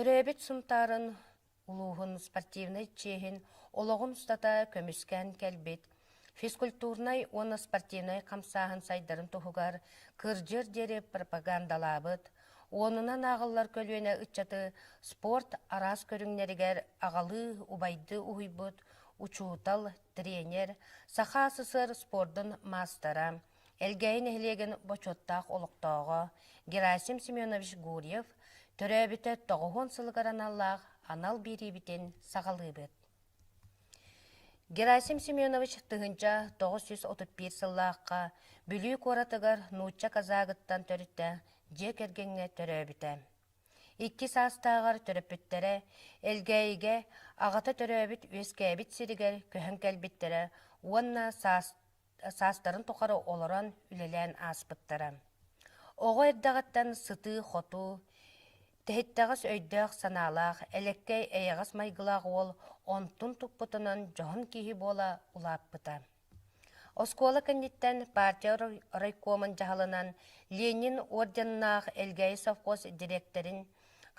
Төрөбит сумтарын улуғын спортивный чехин ологун устата көмүскән кәлбит. Физкультурнай оны спортивный қамсағын сайдарын тұхугар кыржыр дері пропагандалабыт. Онынан ағылар көлуіне үтчаты спорт арас көріңнерігер ағалы убайды уйбыт, учутал тренер, саха сысыр спордын мастера, әлгейін әлеген бочоттақ олықтауға Герасим Семенович Гурьев төрәбіті 9 сылғаран аллақ анал беребітен сағалы бет. Герасим Семенович тыгынча 931 сыллаққа бүлі коратығар нуча казағыттан төрітті жек ергенге төрөбіті. 2 састағар төрөпіттері әлгейге ағата төрөбіт өскәбіт сирігер көхін кәлбіттері онна састарын тоқары олыран үлелән аспыттары. Оғы әрдағыттан сыты, хоту, тәхеттағыз өйдіғ саналақ, әлеккей әйіғыз майғылақ ол онтун тұқпытынан жоғын кейі бола улаппыта. Оскола кәнеттен партия райкомын жағылынан Ленин орденнақ әлгәй совхоз директорин,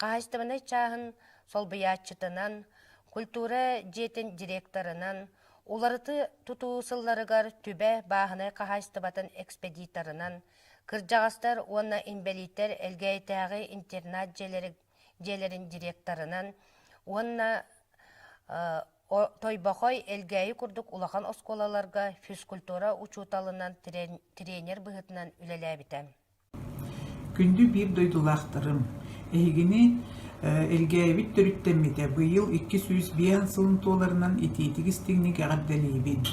қағыстымыны чағын солбыятчытынан, культура жетін директорынан, оларыты тұтуысыларығар түбә бағыны қағыстыбатын экспедиторынан, кыржағастар онна инбелитер әлгәйтәғі интернат желерін директорынан, онна Тойбақой әлгәйі күрдік улақан осколаларға физкультура учуталынан тренер бұғытынан үлеләбітен. Күнді бір дойдулақтырым. Әйгіні әлгәйбіт түріттемеді. Бұйыл 201 сылын толарынан ететігіз тегнік ағаддалейбін.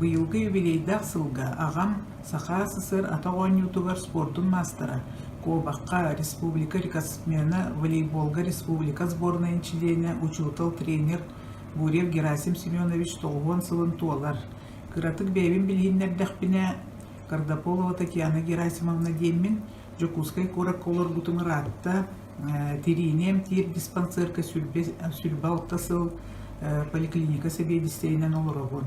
Бұйылғы юбилейдақ сылға ағам Саха СССР атағуан ютугар спортын мастера. Кобаққа республика рекордсмена волейболға республика сборная члена учутал тренер Гурьев Герасим Семенович 9 сылын туалар. Кыратык бәйбін білгеннердәқпіне Кардаполова Татьяна Герасимовна деймін Жокускай корак колор бұтыңыр атта теринем тир диспансерка сүлбә оттасыл поликлиника себедістейінен олырағын.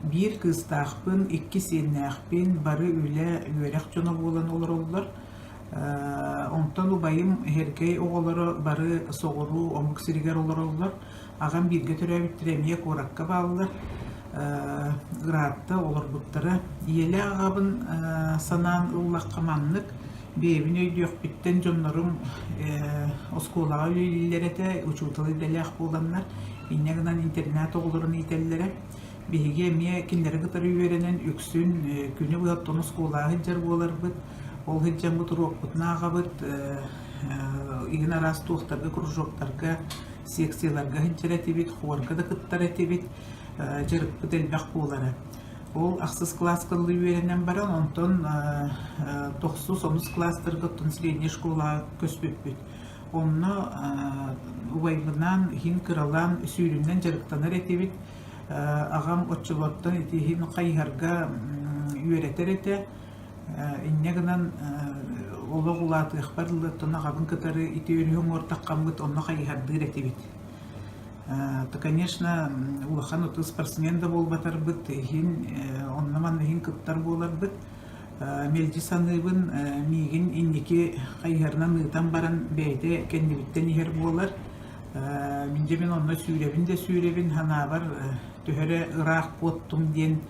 Bir kıztağpın, 2 senäqpin, bары үлі үйерек жона болан олар олар. Ondan ubayım herkey oğulары bары soğuru, omuk sirigер олар олар. Ағам birge төрәбітtiремие korakka bağlılar. Gıratta олар бұттары. Елі ағабын санан ұллаққа маннық. Бейбін өйдіөк біттен жонларым осколаға үйлерете учуталы дәләқ боланlar. Иннегінен интернет оғыларын ителлері. Беге мия кинләре гытары үйренен үксүн күнү бұғаттон осколаға хиджар болар бұд. Ол хиджан бұд руқ бұтына аға бұд. Иген арас туқтарға, кружоктарға, секцияларға хиджар әтебет, хуарға да қыттар әтебет, жарық бұд әлбәқ болары. Ол ақсыз класс қылы үйренен баран, онтон 9-10 кластыр ғыттын средний школа көспет бұд. Онны уайбынан, хин кыралан, сүйрімнен жарықтанар әтебет. Ағам отчылоттан етейін қайғарға үйретер еті. Иннегінен олы ғулаты ұқпарлыттың ағабын кітары еті өріғын ортаққан бұд, онны қайғардыр еті бет. Конечно, улахан ұты спортсмен да бол батар бұд, оннаман ең кыптар болар бұд. Мелді саныбын мейгін иннеке қайғарынан ұйтан баран бәйді кәндебіттен егер болар. Мен онны сүйребін де сүйребін, хана бар түхірі ұрақ боттым ден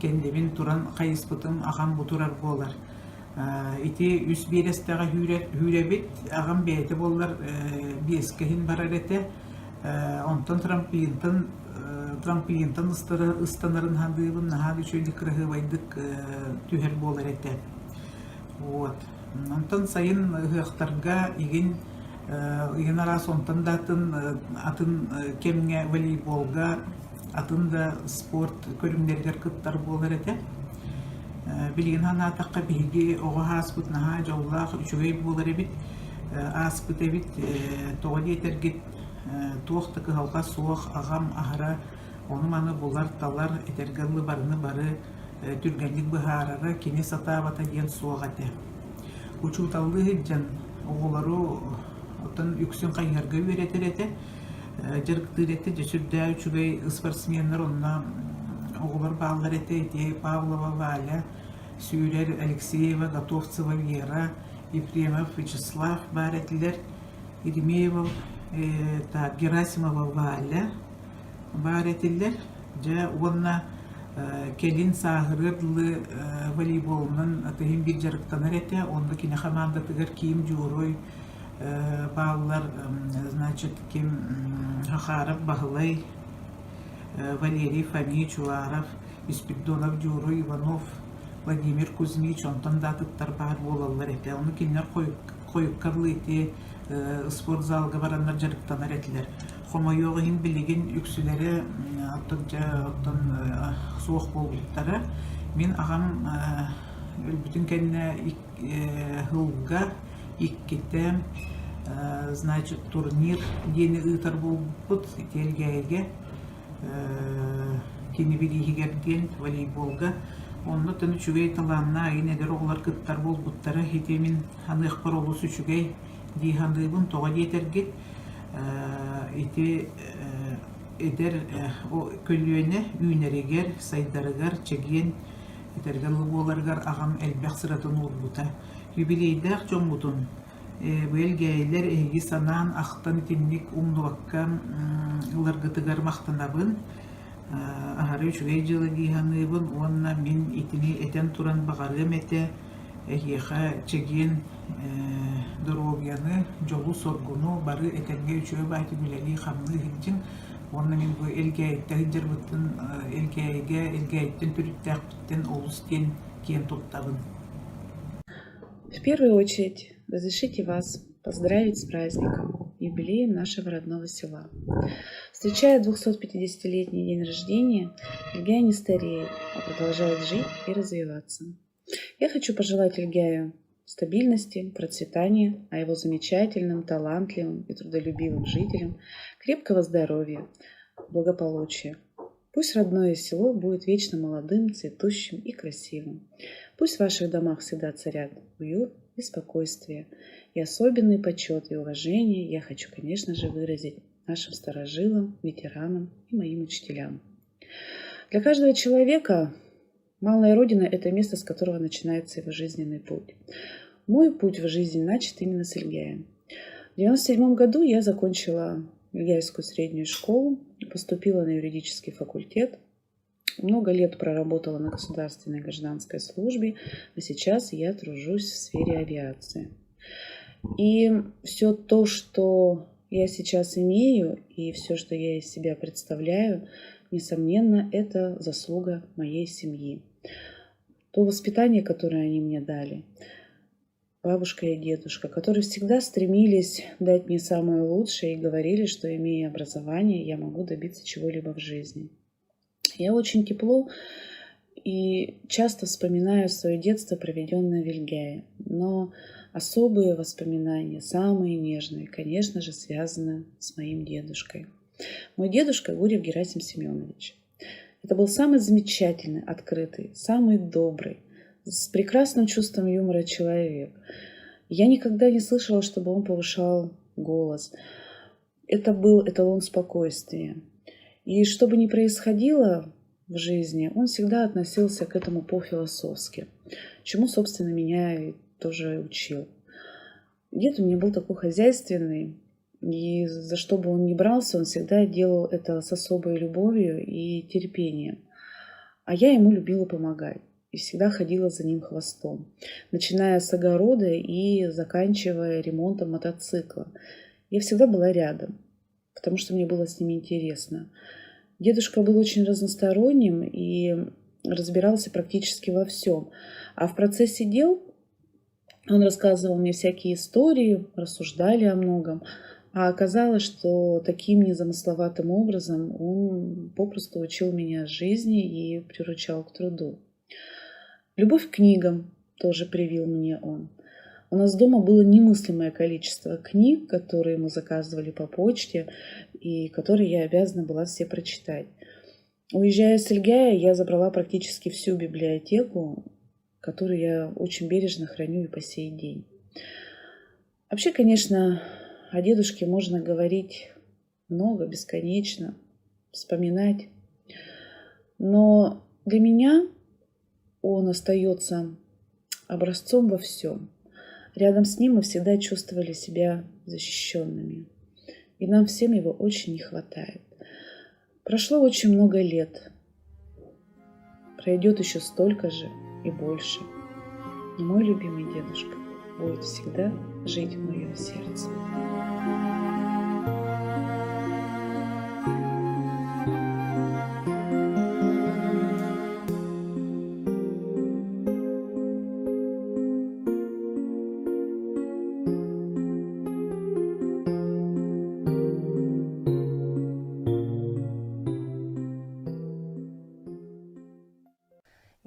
кәндебін тұран қайыспытым ағам бұтырар болар. Ити үс берестіға хүребет, ағам бәйті болар бескіхін барар еті. Онтан трамплинтан ұстанарын хандығын нағады шөлі қырығы байдық түхір болар еті. Онтан сайын ұқтарға еген арас онтан да атын кемге волейболға, атын да спорт көрімдергер кыттар болар еті. Білген хана атаққа бігі оға аспыт наға жаулақ үшігей болар ебет. Аспыт ебет тоғады етергет тоқтықы халға суық ағам ағыра. Оны маны болар талар етергілі барыны бары түргенлік бұхарары кене сата бата ден суық әті. Учуталды хеджан оғылары оттан үксін қайғарға өретер еті. Жарықтыр еті жесүрді үчігей спортсменлер онына оғылар бағылар еті. Павлова Валя, Сүйрер Алексеева, Готовцева Вера, Ефремов Вячеслав бар етілер. Иремеева, Герасимова Валя бар этиллер. Жа онна келин сағырырлы волейболнын атыгын бир жарыктанар эте. Онда кине команда тыгар кийим жуурой баллар, значит, ким Хахаров, Бахлай, Валерий Фомич, Чуваров, Испидонов, Джуру, Иванов, Владимир Кузьмич, онтан датыттар бар болалар эте. Оны кинер коюп карлы эте спортзалга бараннар жарыктанар этилер. Хомойоғын билеген үксілері оттан суық болуттары. Мен ағам бүтін кәнне ғылға иккетем, значит, турнир дені ұйтар болбут телгәйге кені билигерген волейболга. Онны тыны чүгей таланна айын әдер оғылар кыттар болбуттары. Хете мен ханық бар олысы чүгей дейхандығын тоға детергет. Эти эдер көлүөнө үйнерегер, сайдарыгар, чеген, этергалы боларгар агам элбек сыратын урбута. Юбилейдах жоңбутун. Бөлгейлер эги санаан ақтан тинник умнуакка ыларгытыгар мақтанабын. Ахары үчүгей жылы дейханыбын, онна мен итини этен туран бағарым эте, эхеха чеген дорогияны, жолу соргуну бары этенге үчөө байды билели хамны хинчин. Онна мен бу элгейттен жарбыттын, элгейттен түрүттәктен олустен кен топтабын. В первую очередь, разрешите вас поздравить с праздником, юбилеем нашего родного села. Встречая 250-летний день рождения, Ильгяй не стареет, а продолжает жить и развиваться. Я хочу пожелать Ильгяю стабильности, процветания, а его замечательным, талантливым и трудолюбивым жителям крепкого здоровья, благополучия. Пусть родное село будет вечно молодым, цветущим и красивым. Пусть в ваших домах всегда царят уют и спокойствие. И особенный почет и уважение я хочу, конечно же, выразить нашим старожилам, ветеранам и моим учителям. Для каждого человека малая родина – это место, с которого начинается его жизненный путь. Мой путь в жизни начат именно с Ильгяя. В 1997 году я закончила Ильгяйскую среднюю школу, поступила на юридический факультет, много лет проработала на государственной гражданской службе, а сейчас я тружусь в сфере авиации. И все то, что я сейчас имею, и все, что я из себя представляю, несомненно, это заслуга моей семьи. То воспитание, которое они мне дали, бабушка и дедушка, которые всегда стремились дать мне самое лучшее и говорили, что, имея образование, я могу добиться чего-либо в жизни. Я очень тепло и часто вспоминаю свое детство, проведенное в Ильгяе, но особые воспоминания, самые нежные, конечно же, связаны с моим дедушкой. Мой дедушка Гурьев Герасим Семенович. Это был самый замечательный, открытый, самый добрый, с прекрасным чувством юмора человек. Я никогда не слышала, чтобы он повышал голос. Это был эталон спокойствия. И что бы ни происходило в жизни, он всегда относился к этому по-философски, чему, собственно, меня и тоже учил. Дед у меня был такой хозяйственный, и за что бы он ни брался, он всегда делал это с особой любовью и терпением. А я ему любила помогать и всегда ходила за ним хвостом, начиная с огорода и заканчивая ремонтом мотоцикла. Я всегда была рядом, потому что мне было с ним интересно. Дедушка был очень разносторонним и разбирался практически во всем. А в процессе дел он рассказывал мне всякие истории, рассуждали о многом. А оказалось, что таким незамысловатым образом он попросту учил меня жизни и приручал к труду. Любовь к книгам тоже привил мне он. У нас дома было немыслимое количество книг, которые мы заказывали по почте и которые я обязана была все прочитать. Уезжая с Ильгяя, я забрала практически всю библиотеку, которую я очень бережно храню и по сей день. Вообще, конечно, о дедушке можно говорить много, бесконечно, вспоминать. Но для меня он остается образцом во всем. Рядом с ним мы всегда чувствовали себя защищенными. И нам всем его очень не хватает. Прошло очень много лет. Пройдет еще столько же и больше. Но мой любимый дедушка будет всегда жить в моем сердце.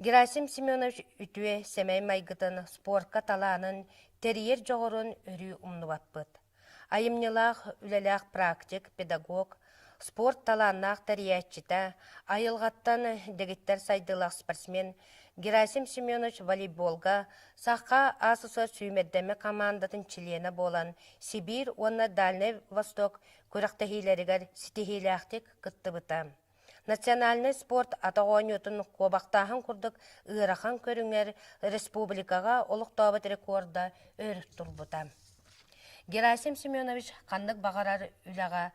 Герасим Семенович үтүе семей майгытын спортка талаанын терьер жоғырын өрі умнубаппыт. Айымнылақ, үлелақ практик, педагог, спорт талааннақ терьерчита, айылғаттан дегиттер сайдылақ спортсмен Герасим Семенович волейболга, саққа асысы сүймеддеме командатын чилена болан Сибирь, онна Дальний Восток көріқтахилерігер ситихиляқтик кыттыбыта. Национальный спорт атағуанютын қобақтағын күрдік ұйрахан көріңер республикаға олықтабыт рекорда өріп тұрбыта. Герасим Семенович қандық бағарар үліға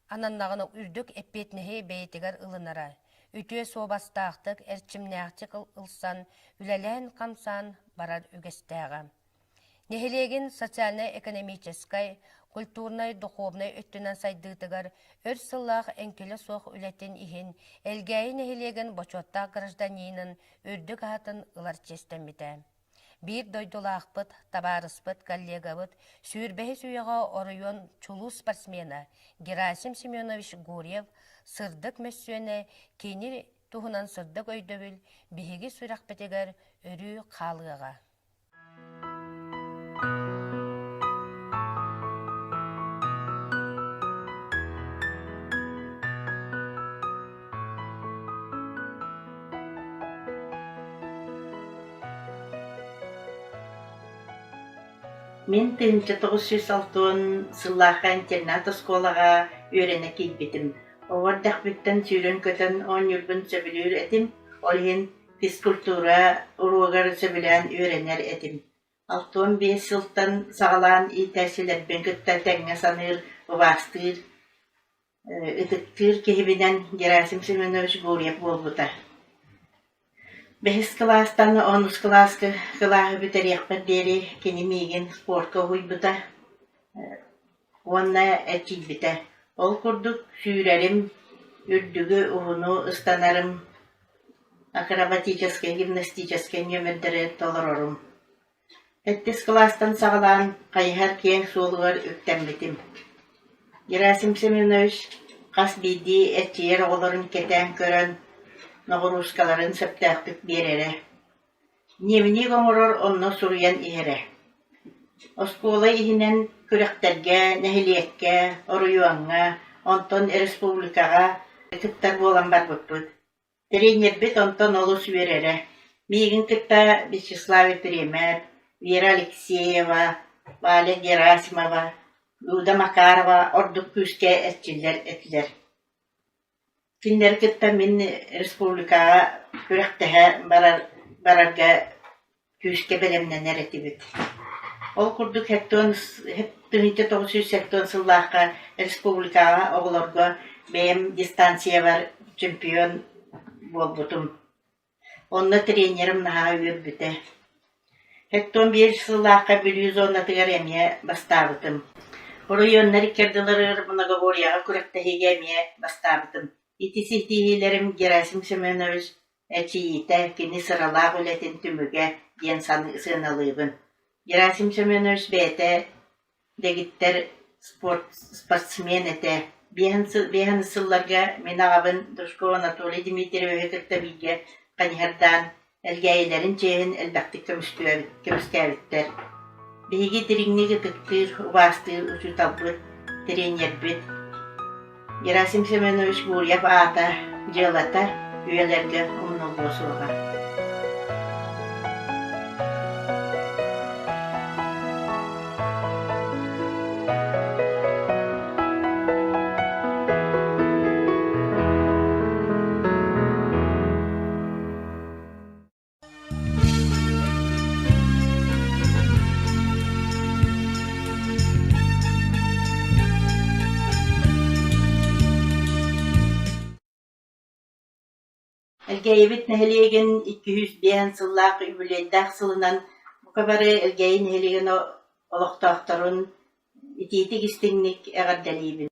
ананнағыны үрдік әппетнеге бәйтігер ұлынара. Үтіе собастақтық, әрчімнәқтік ұлсан, үләлән қамсан барар үгестәға. Нехелеген социально-экономической, культурной, духовной өттінен сайдығытығар өр сыллақ әңкелі соқ үләтен ихін, әлгәйі нехелеген бочоттақ гражданинын үрдік атын ұлар честеміді. Bir doydulaqpıt, tabarıspıt, kollegabıt, sürbehi suyuğa oruyun çulu sportsmena Gerasim Semyonovich Guryev sırdık mössüene kenir tuhunan sırdık öydövül bihigi süraq beteger örü qalığa. Мен 1906 сыллаха интернат осколага үйрене килбитим. Овардах биттен сүйрен көтөн 10 юлбун сөбүлүр этим, олхин физкультура уругар сөбүлән үйренер этим. 65 жылдан сагалан и тәсилербен көттә тәңгә саныр, убастыр, ытыктыр кехибинен Герасим Семенович Гурьев болбута. 5 класстан 10 класска кылағы бүтерек дери кенемеген спортқа хуйбута. Онна әчилбіті. Ол күрдік сүйрәрім, үрдігі ұғыну ұстанарым, акробатический, гимнастический нөмірдері толырорым. 7 класстан сағалан қайхар кен солығыр үктәмбетім. Герасим Семенович қас бейді әтчиер оларын кетен көрін, нағырускаларын сәптәқтік берері. Неміне ғомырыр онны сұруян иері. Оскола ихінен күріқтерге, нәхілиекке, оруюанға, онтон республикаға кіттар болан бар бұппыд. Тренер бит онтон олыс верері. Мегін кітта Вячеславе Перемер, Вера Алексеева, Валя Герасимова, Люда Макарова ордық күске әтчілер әтілер. Киндер кітта мен республикаға күріқтіға барарға күске білімнен әретібіт. Ол күрдік 1980 сыллаққа республикаға оғыларға бәйім дистанция бар чемпион болбутум. Онны тренерім наға өрбіті. 11 сыллаққа 110 әме бастабытым. Оройоннар керділер мұнаговорияға күріқтіға әме бастабытым. Итисихтихилерим Герасим Семенович әчиите кини сыралақ үлетін түміге ден сыналығын. Герасим Семенович бәйті дегіттер спортсмен әті. Бейхін сылларға мен ағабын Дружков Анатолий Дмитриеве кірттабиге қанихардан әлгәйелерін чейін әлбәқті көміскәвіттер. Бейге диригнеге тіктір, убастыр, ұчуталбыр, тренер бет. Герасим Семенович Гурьев ата, жылата, үйелерге ұмныл босуға. Elgeyibit neheligen 200 bihen sıllaq übüleydaq sılından bu kabarı elgeyi neheligen oloqtaqtarın ititik istinlik eğaddalibin.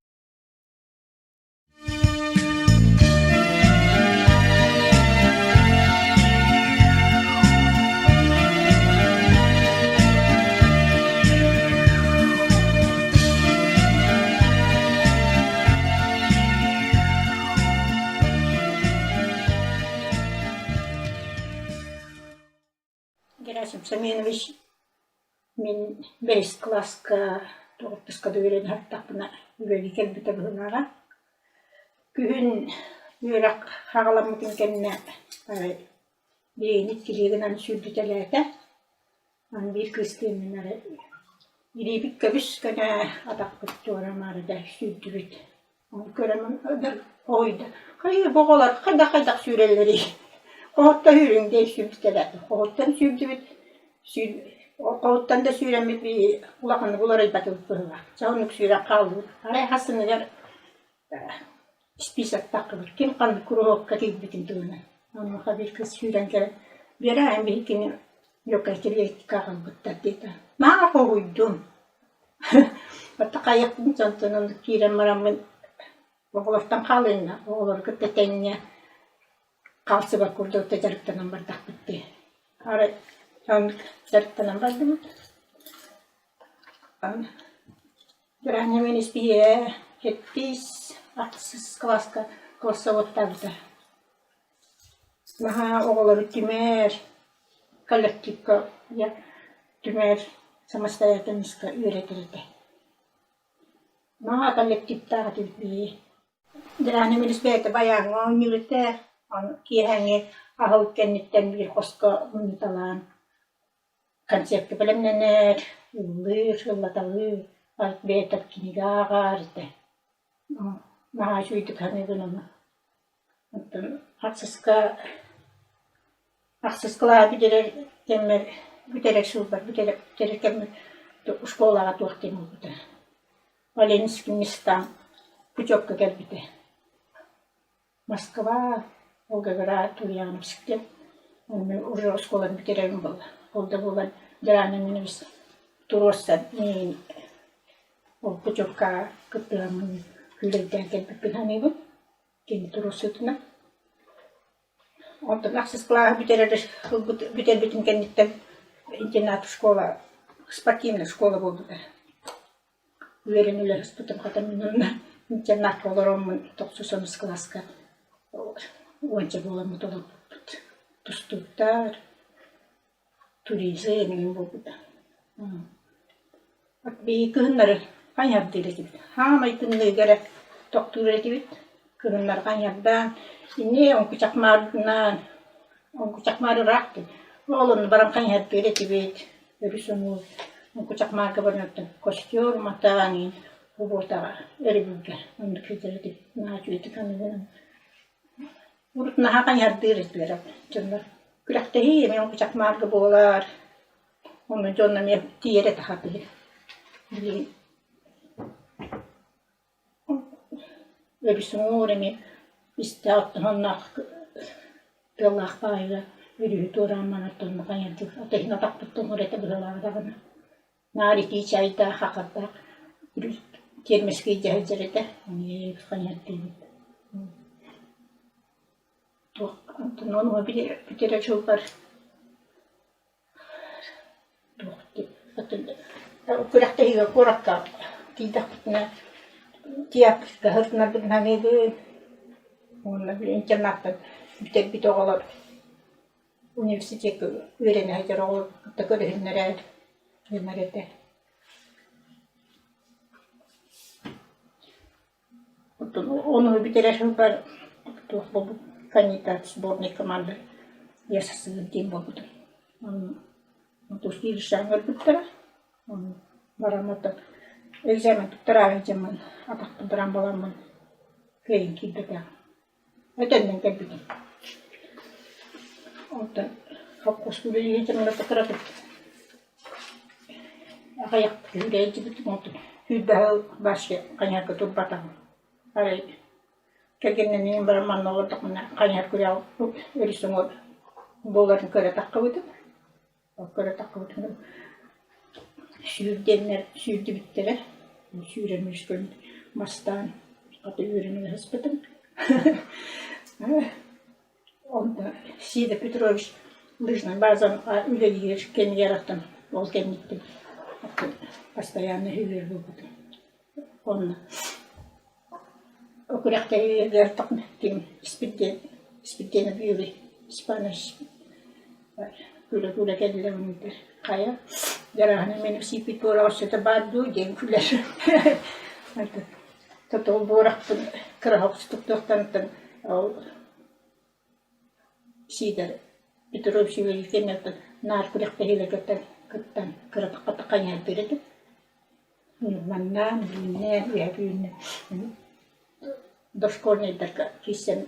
Герасим Саминович мен 5 класска 9 када үйрен хаттақпына үйрен келбіті бұлынаға. Күхін үйрек хағаламытын кәніне бейінет келегінен сүрдітеләті. Bir kıstığımın ara İribik kabus kana atak kuttuğuna marada sürdürüt. Onu göremin öder oydu. Kayı boğalar kaydak sürelleri. Koğutta hüründe sürdütelerdi. Koğuttan sürdürüt. Koğuttan da süremek bir ulağını buları batılıp dururlar. Çağınlık süre kaldı. Aray hasını der spisak takılır. Kim kandı kuru katil bitinduğuna. Onun bir kız süren kere bir ayın bir hikinin yok erkeliğe kakal bıttar dedi. Maa koğuydum. Hatta kayakın çantanın kiren maramın oğulaktan kalıyla. Oğulları kıttetenine kalsı bak kurdu tecarıktan bardak bitti. Ara çanlık tecarıktan bardım. Bir annemin ispiye 70-60 klasa ottavda. Maha oğulları tümer коллективка я тümер самостоятельностька үйретілді. Мага коллективтағы түйітбейі. Дыраны миліспейті баяғы университет, кейхәңе ағыл кәнеттен бір қосқа ұныталан. Концертті білімненер, ұллыр, ұллаталы, алт бәйтіп кенеге ағарды. Мага жүйдік ханығын оны. Ақсызқыла бүтерер кеммер, бүтерер шылбар, бүтерер кеммер школаға туақтен олды. Валенский местам путевка келбіті. Москва, Волгоград, Ульяновскте. Мен уже школаны бүтерерім болды. Олды болан дыраны меніміз туростан мен ол путевка күттіғамын күлдерден келбіппен ханебін. Кені туросытына. Ondan ақсызқыла бүтер бітін кәнеттен интернат школа, спортивная школа болды да. Уверенілер ұспытым қатамын интернат боларымын 90 класска. Онша боламын толып бұд. Тұстуттар, туризм мен болды да. Бей күнлері қайнарды еретіп. Хамай күнлері кәрі тоқтыр еретіп. Күнлері қайнардан. İne on kucakmarı raktı. Oğlunu baran kanyat bereti beyt. Örüsünü on kucakmarı kabarnatın. Koşuyor matağını. Bu bortağa eribülge. Onu kızardı. Naçu eti kanıdığını. Urut naha kanyat beretiler. Canlar. Külakta hiyem on kucakmarı kabolar. Onu canlam ya tiyere tahatı. Örüsünü uğrami. İşte onunla Allah bağıyla yürüyü doğranmanı tuttuğunu kanyardık. Ateşine taktıktım oraya buralardağını. Nariti çayda, hakada, termeski cahilcerede. Onu kanyardıydı. Onu bir tere çok var. Kurakta higa kurakka. Tidakna. Tiyapka hırtına bir hanegi. Onunla bir internattan bir oğlar üniversiteye öğrenecek oğlar da görünürler de. Onu bir tarafı var. Bu kandidat sbornik komanda yasasının tim oldu. Onu şiirşangır bitti. Onu varamata egzamin tutturağın atakta duran balamın köyün kildi. Ötenden geldim. Ondan hapkos bülüğü hecemine takıratıp ayak hüreyici bitim oldu. Hüddağı başı kanyakı turbatan. Arayı Келгеннен бір маңна олардық мына қайнар күряу өрісің ол боларын көре таққа өтіп. Көре таққа өтіп. Сүйірденлер, сүйірді біттері. Сүйірен мүшкін мастан. Қаты үйренуге хаспытым. Онда Сида Петрович лыжный базан үлелігер кен ярақтым. Ол кеннеттім. Постоянно үйер болбытым. Онда окуряқта үйерлер тұқын кем іспіддені бүйірі. Испаныш. Күлі кәділі өнімдер. Қая. Жарағына менің сипит бора осыда барды ден күлер. Тұтыл борақтың кірағыстықтықтан Сидар Петрович Великеневтің нар күректі хелегеттен күттен кіраққаты қайнар береді. Маннан, бүйінен, үйәбүйінен. Дошкольныйдарға кисен,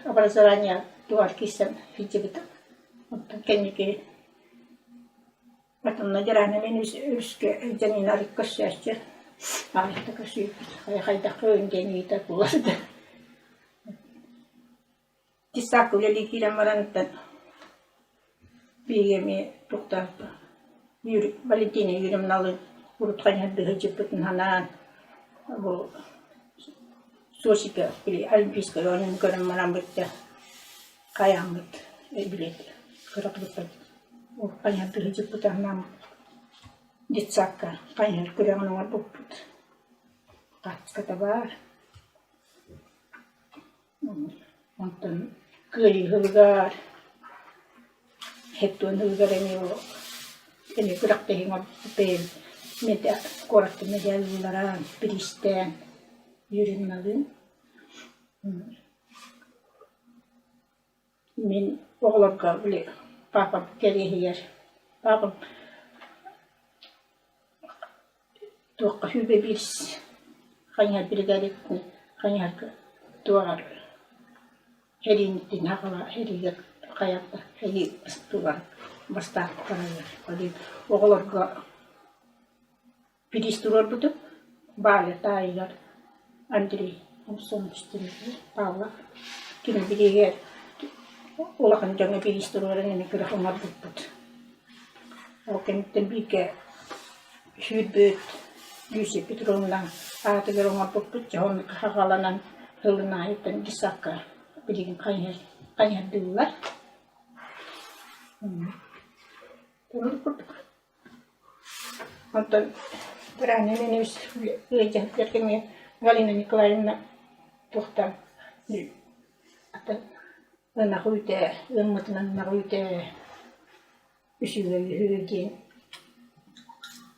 образование туар кисен фитебіті. Оттан кәнеке Потом надираны мен үске жәнен арық көшсәрсе, арықты көшсейді. Қайдақы өнден үйді болады. Тисақ өлелі келем баранттан бейгеме тоқтарып. Валентина үйрімін алын ұрытқан әбігі жеппетін ханан. Бұл Сосипе, олимпийская, оның көрім маран бітті. Қаян бітті, біледі. Қырық бітті. Ұрытқан әбігі жеппетін ханан. Детсаққа, қайнар көреңінің бар бұппыт. Қатысқата бар. Онтан көри ғылғар. Хеттуын ғылғар әне ол. Әне күрақта хеңа бұппен. Қорақты медиалыларан, пристен. Үйренін алын. Мен оғыларға біле папам керегер. Папам туаққа хүбе біріс. Қайнар біргәреттін. Қайнар туағар. Хәринеттен ақыла, хәригер қаятта. Хәри туағар. Бастақ қарайыр. Оғыларға біріс тұрар бұтып. Балі тайығар. Андрей, он сон үстіреді, Павлов, кені бірегер олақын жаңа берістіруарын әме күріқыңар бұтпыд. Ол кәміттен бейке Шүрбөт, Люсия Петровнадан атығыр оңар бұтпыд, жағын қағаланан ғылына айттан дисаққа біреген қайнардығылар. Тұрмыз бұтпыд. Онтан бір әнемен өз өйден Галина Николаевна тоқтам. Ынақ өйті, ұмытынан ынақ өйті үшігі үйген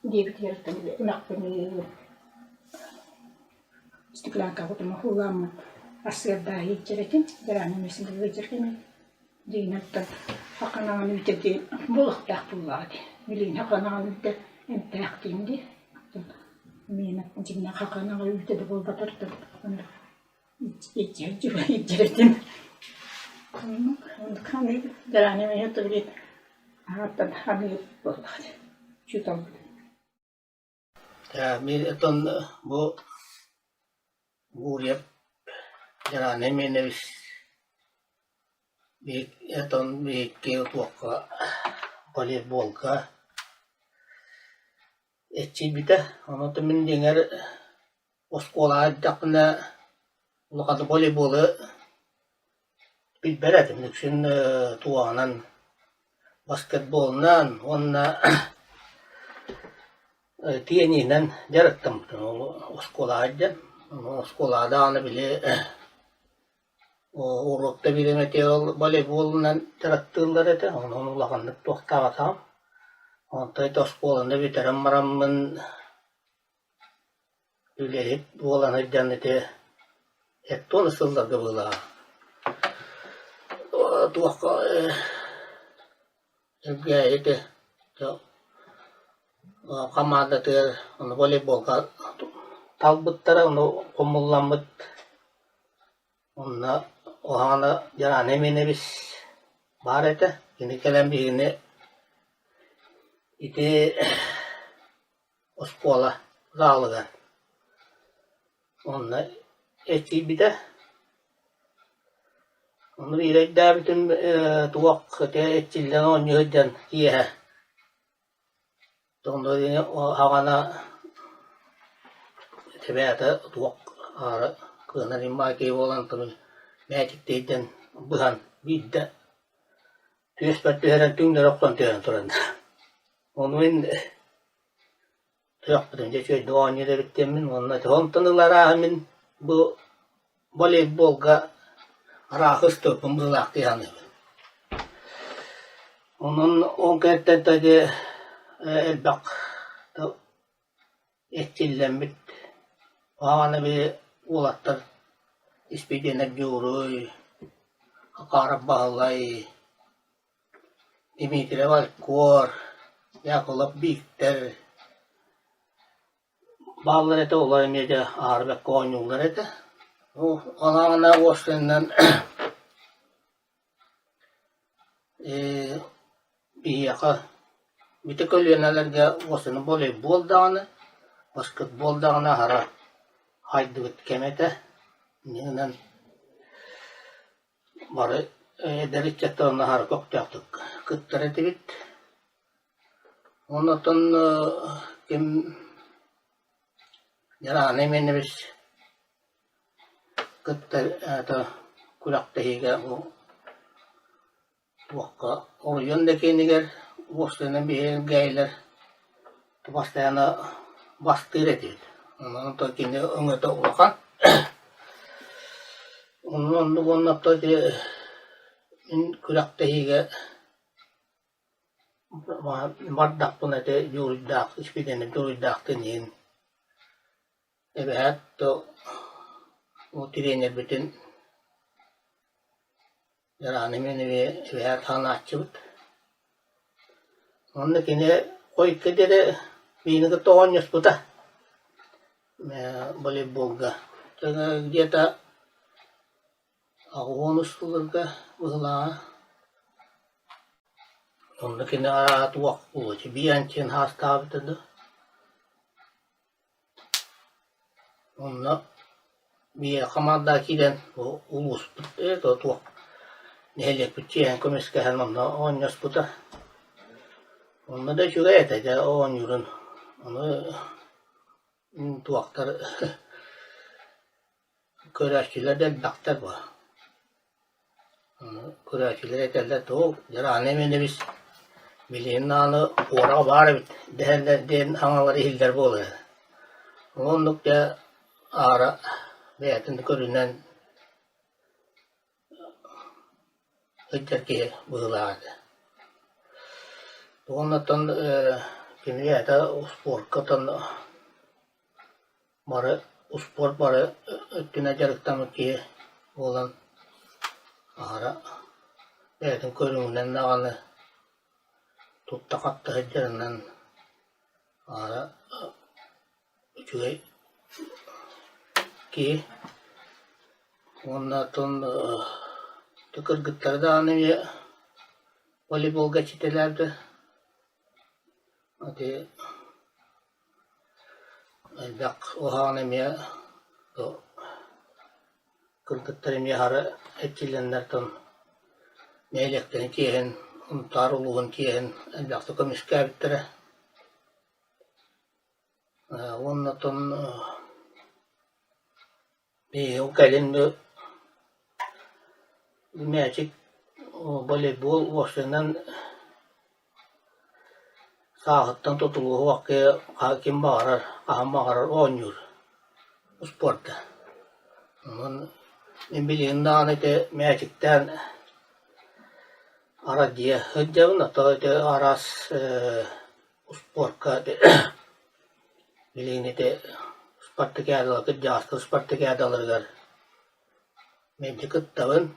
дебіт ерттің ынақ пен үйгі стеклянка ғытымы хуламын асырда еттеретін, бір әнемесінде өйтеркемен. Дейін әттін хақанаған өйтерде болықтақ болады. Білейін хақанаған өйті әмтәқ дейінде. Мен жинна хақанаға өйтеді бол батырды. Еттеретін. Онды қаны дәранемен өті білет. Ағаттан ханы өт болады. Чүтал білет. Мен әтін бұл еп дәранемен өз әтін бейікке ұтуаққа волейболға Etçi bide, onu da min denger oskola daqna ulaqadı voleybolu bilberedim. Nüksin tuğanan basketbolundan, onunla tiyeniyle yarattım. Oskola oskolada anı bile Uruk'ta bile meteor voleybolundan yarattığımlar edi. Onu ulaqanlık toqtağa tam. Ontay toskolanda biterim maramın üleyip olanı cennete hep onu sıldarga bula. Tuğqa gayet kamada tır onu voleybolga talbıttara onu komullanmıt. Onunla o hana yaran emine biz var ete. Yine gelen birine İti oskola zağlıgan. Onunla etçi bir de Onu bir de bütün tuğak etçilden oynuyordan kiye. Donda yine o havana tebeyata tuğak ara kınarin maki olan tabi mecik deyden buhan bir de tüyespetli heren tüngler oktan tüyeren turan. Onu ben yok bütünce şöyle doğan yere bittiğimin onunla tohum tanılar ahimin bu voleybolga rahız topum bulaktı yani. Onun on kertten tadı elbak etçillenmit. Ağana bir ulattar ispidene yuruy, akarab bağlay, Dimitri Valkor, Yakolab Bikter, bağlar ete olaymayacak ağır konyullar ete. Ana oğuzlarından bir yaka bütün kölyenelerge oğuzlarının voleybol dağını, basketbol dağına hara haydi bit kemete. Neden var derit çatlarına hara koktaktık. Kıttar eti bit. Ondan kim yaraan emeni biz kıttar kulakta higa bu vakka oruyondaki niger boşluğuna bir geyler bastayana bastır ediyor. Ondan da kendi öngöte olakan ondan da kulakta higa bardak buna de yuridak ispidene yuridak deneyin. Evet o trener bütün yaranımın ve sanatçı. Onun kine koy kedere bini ke oynuyoruz bu da. Voleybolga. Çünkü dia ta bonus tulurga bula. Onun kine arat waktu biancin hasta betul. Onun bir kamadakiden o ulus tu nelik bütçeyen komiske helmamda oynuyoruz bu da. Onda da şuraya etece oynuyorun. Onu tuaktar köraşçiler de baktar var. Köraşçiler eteller to yarane mene biz bilin anı ora var bit. Derler den hamaları hilder bolu. Onluk da ara veyatin körünen hıccarki buladı. Ondan kimya da spor katan mara spor para ötüne jarıktan ki olan ara veyatin körünen nağanı tuttakatta hıccarından ara çünkü ki ondan tıkır gıtlarda anı voleybol geçitelerde hadi bak o hanemiye o kırgıtlarım yahara etçilenlerden neylekten kiyen taruluğun kiyen elbette komiske bittere ondan bir o gelin Magic voleybol boşluğundan saattan tutuluğu vakı hakim bağırar, aham bağırar oynuyor sportta. Onun bildiğin dağınıtı Magic'ten ara diye hıccavın atı aras sportka bildiğin ite sportta kâdalı kıcağızdı sportta kâdalılar Magic ıttavın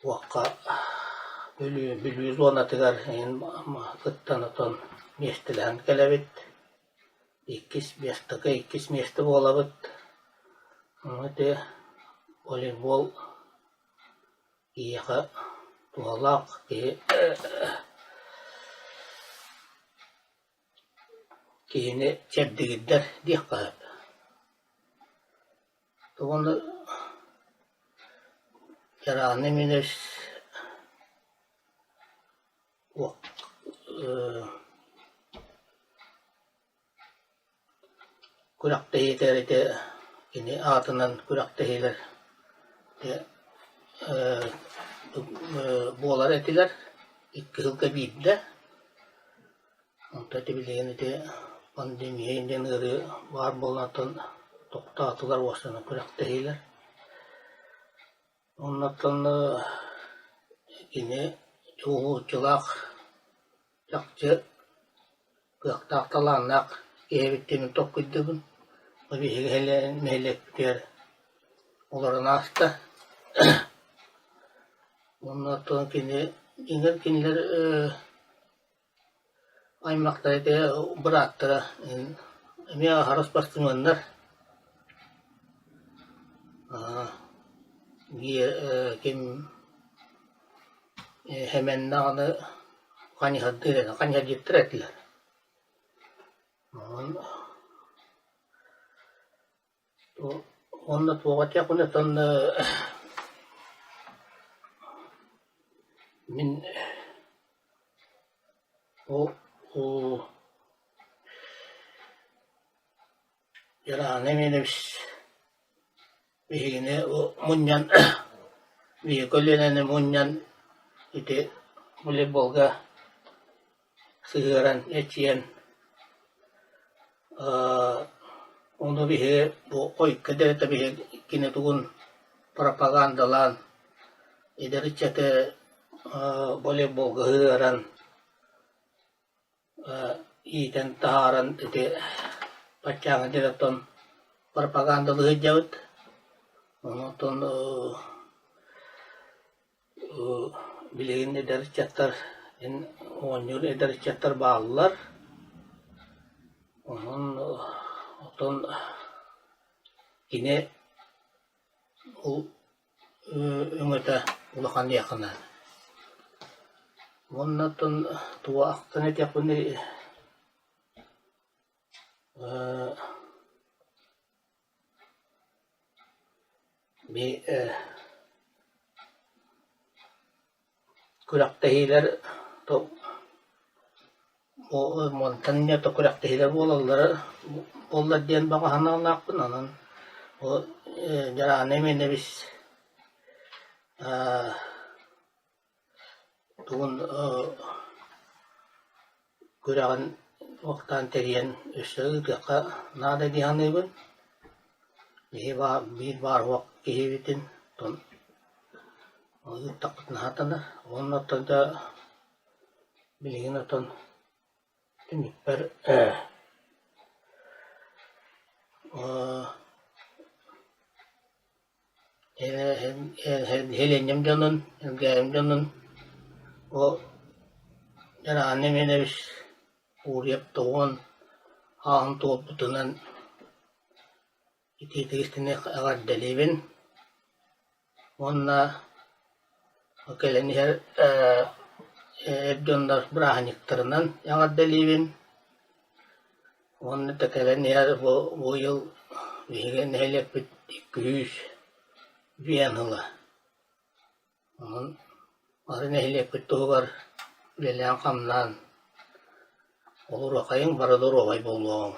vakka bülü zona tıgar en kıttan atan mestilen kelebit ikis mestaka ikis mesti bolabıt de voleybol iyaga tuğalak kini çebdi gider diye kahip. Tuğanı Yarağını minnes kurak tehitler de yine atından kurak tehitler de boğalar etiler. İki yılda birde. Ondan bildiğini de pandemiyeyinden ırı var boğulatın toktatılar olsun kurak tehitler. Ondan yine çoğulçulak yakçı kıhtaktalanlak evittiğimin tokkuydum. O bir hele mehlek biter. Onların hasta. Ondan sonra yine kinler aymaktaydı bıraktıra. Emiye haras bastırmanlar. Kim hemen nağını kanyad yittirettiler. Ondan tuğatya kunetan min o yara ne demiş yine o munyan bir kolyenin munyan ite mulai bolga sığıran etyen onu bir bu oy kadar tabi kine tuğun propagandalan idari çete boleh bolga sığıran iten taharan ite pacangan jelaton propagandalı hıcavut ondan bileğin idari çeter onur idari çeter bağlılar ondan yine o ümete ulakan yakına. Ondan tua aktanet yapını bir kurak tehiler to o montannya to kurak tehiler bollar diyen baka hanalak pun o jarane mene bis tuğun kurakan waktan teriyen üstü kaka nada dihane bun bir var wak kihivitin ton o takut nahatana ondan da bilgin ton timiper helenyem canın hem canın o yara anneme demiş uğrayıp doğan ağın toputunan iti-iti agar delivin onna okelen her ebdonlar berahaniktarından agar delivin onna tekelen her bu yıl bihigen helek bit 200 biyan hıla onun arine helek bit tuğar bilen kamlan olur akayın baradır ovay bolu